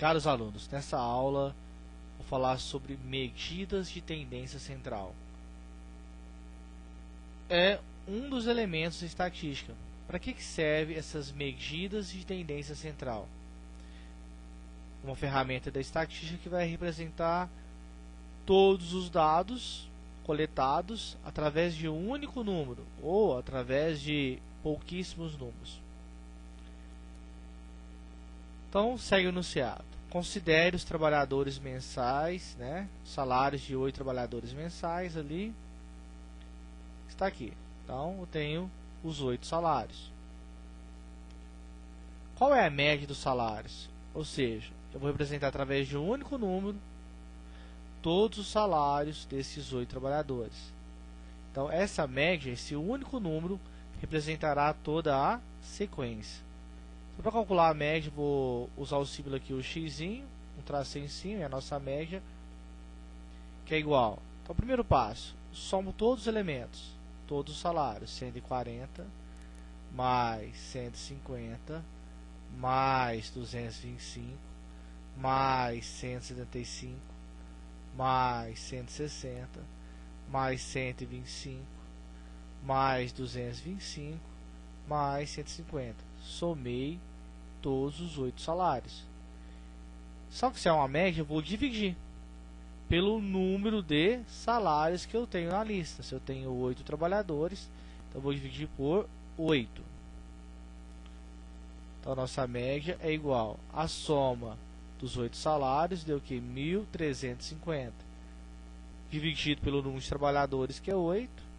Caros alunos, nessa aula vou falar sobre medidas de tendência central. É um dos elementos da estatística. Para que servem essas medidas de tendência central? Uma ferramenta da estatística que vai representar todos os dados coletados através de um único número ou através de pouquíssimos números. Então, segue o enunciado. Considere os trabalhadores mensais, salários de 8 trabalhadores mensais ali. Está aqui. Então, eu tenho os 8 salários. Qual é a média dos salários? Ou seja, eu vou representar através de um único número todos os salários desses 8 trabalhadores. Então, essa média, esse único número, representará toda a sequência. Então, para calcular a média, vou usar o símbolo aqui, o x, um tracinho em cima, é a nossa média, que é igual. Então, primeiro passo, somo todos os elementos, todos os salários, 140, mais 150, mais 225, mais 175, mais 160, mais 125, mais 225, mais 150. Somei todos os 8 salários. Só que se é uma média, eu vou dividir pelo número de salários que eu tenho na lista. Se eu tenho 8 trabalhadores, então eu vou dividir por 8. Então a nossa média é igual à soma dos 8 salários, deu que 1.350, dividido pelo número de trabalhadores, que é 8.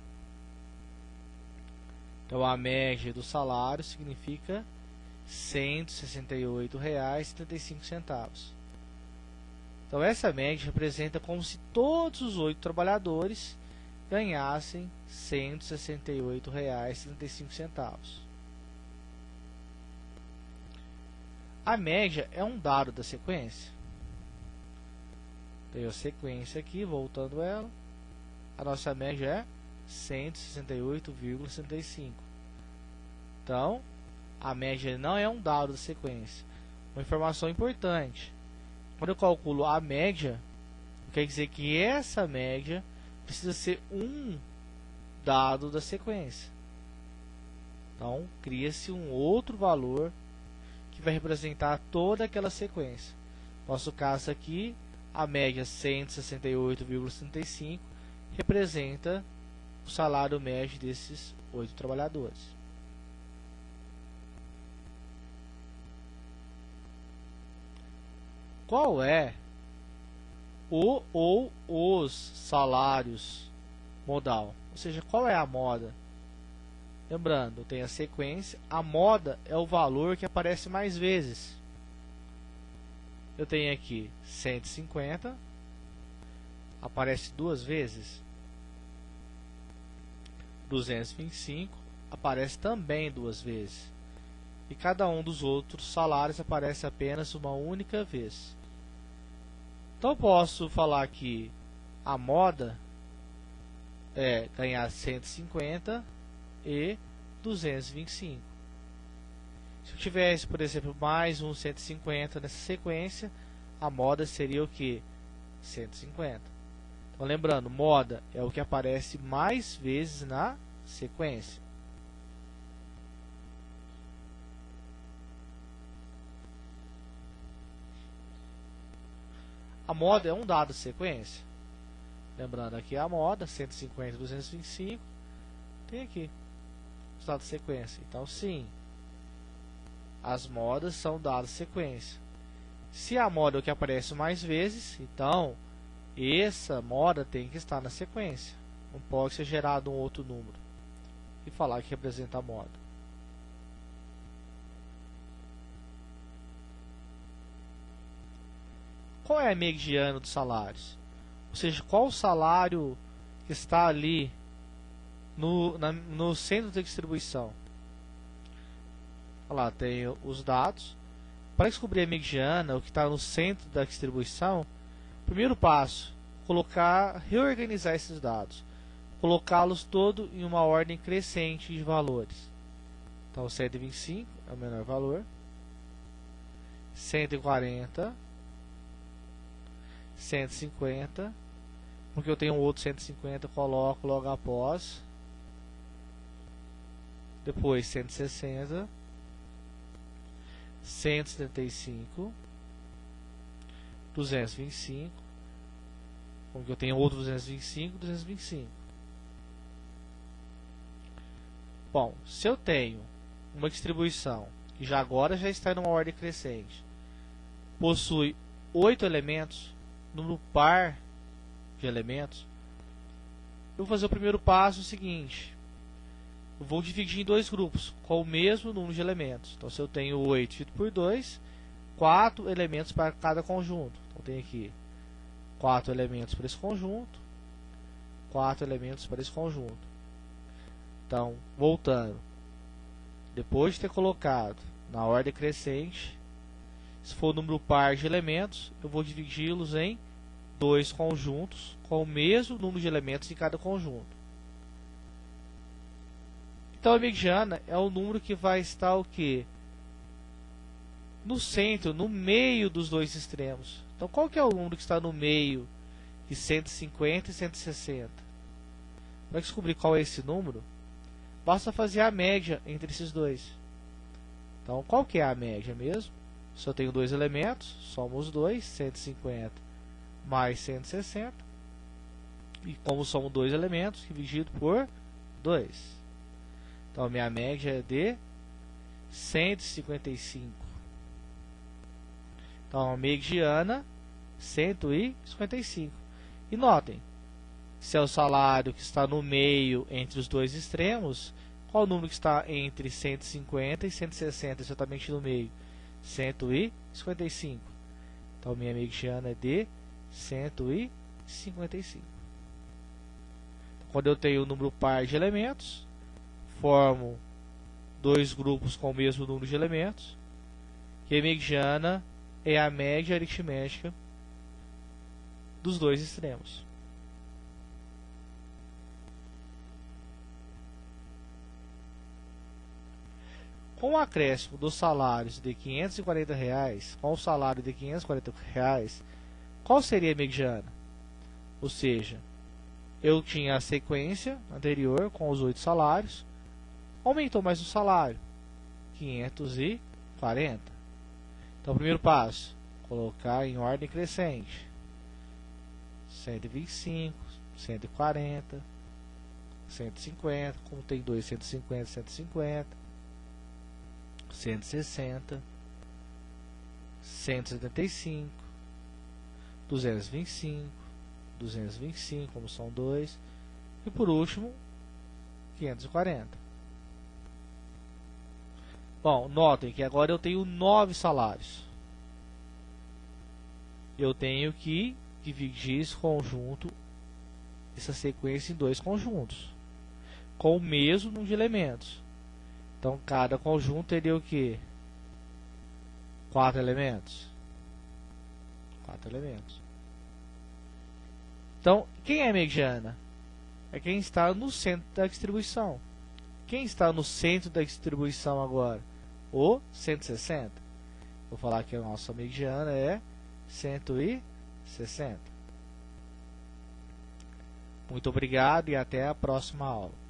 Então a média do salário significa R$ 168,75. Então essa média representa como se todos os 8 trabalhadores ganhassem R$ 168,75. A média é um dado da sequência. Tenho a sequência aqui, voltando ela. A nossa média é 168,65. Então, a média não é um dado da sequência. Uma informação importante. Quando eu calculo a média, quer dizer que essa média precisa ser um dado da sequência. Então, cria-se um outro valor que vai representar toda aquela sequência. Nosso caso aqui, a média 168,65 representa o salário médio desses 8 trabalhadores. Qual é o ou os salários modal? Ou seja, qual é a moda? Lembrando, tem a sequência. A moda é o valor que aparece mais vezes. Eu tenho aqui 150, aparece 2 vezes. 225 aparece também 2 vezes. E cada um dos outros salários aparece apenas uma única vez. Então eu posso falar que a moda é ganhar 150 e 225. Se eu tivesse, por exemplo, mais um 150 nessa sequência, a moda seria o que? 150. Então, lembrando, moda é o que aparece mais vezes na sequência. A moda é um dado de sequência. Lembrando aqui a moda, 150 e 225. Tem aqui os dados de sequência. Então, sim, as modas são dados de sequência. Se a moda é o que aparece mais vezes, então essa moda tem que estar na sequência. Não pode ser gerado um outro número e falar que representa a moda. Qual é a mediana dos salários? Ou seja, qual o salário que está ali no centro da distribuição? Olha lá, tenho os dados. Para descobrir a mediana, o que está no centro da distribuição, primeiro passo, reorganizar esses dados, colocá-los todos em uma ordem crescente de valores. Então 125 é o menor valor, 140 150, porque eu tenho um outro 150, coloco logo após. Depois 160, 175, 225, porque eu tenho outro 225, 225. Bom, se eu tenho uma distribuição que já agora já está em uma ordem crescente, possui 8 elementos, número par de elementos, eu vou fazer o primeiro passo seguinte: eu vou dividir em dois grupos com o mesmo número de elementos. Então, se eu tenho 8 dividido por 2, 4 elementos para cada conjunto. Então, eu tenho aqui 4 elementos para esse conjunto, 4 elementos para esse conjunto. Então, voltando, depois de ter colocado na ordem crescente, se for o número par de elementos, eu vou dividi-los em dois conjuntos com o mesmo número de elementos em cada conjunto. Então a mediana é o número que vai estar o quê? No centro, no meio dos dois extremos. Então qual que é o número que está no meio de 150 e 160? Para descobrir qual é esse número, basta fazer a média entre esses dois. Então qual que é a média mesmo? Se eu tenho dois elementos, soma os dois, 150 mais 160. E como somos dois elementos, dividido por 2. Então, minha média é de 155. Então, a mediana, 155. E notem, se é o salário que está no meio entre os dois extremos, qual o número que está entre 150 e 160, exatamente no meio? 155. Então, minha mediana é de 155. Quando eu tenho o número par de elementos, formo dois grupos com o mesmo número de elementos, e a mediana é a média aritmética dos dois extremos. Com o acréscimo dos salários de R$540, com o salário de R$540, qual seria a mediana? Ou seja, eu tinha a sequência anterior com os 8 salários, aumentou mais o salário, 540. Então, o primeiro passo, colocar em ordem crescente, 125, 140, 150, como tem dois, 150, 150, 160, 175, 225, 225, como são dois, e por último, 540. Bom, notem que agora eu tenho 9 salários. Eu tenho que dividir esse conjunto, essa sequência em dois conjuntos, com o mesmo número de elementos. Então, cada conjunto teria o que? 4 elementos. 4 elementos. Então, quem é a mediana? É quem está no centro da distribuição. Quem está no centro da distribuição agora? O 160. Vou falar que a nossa mediana é 160. Muito obrigado e até a próxima aula.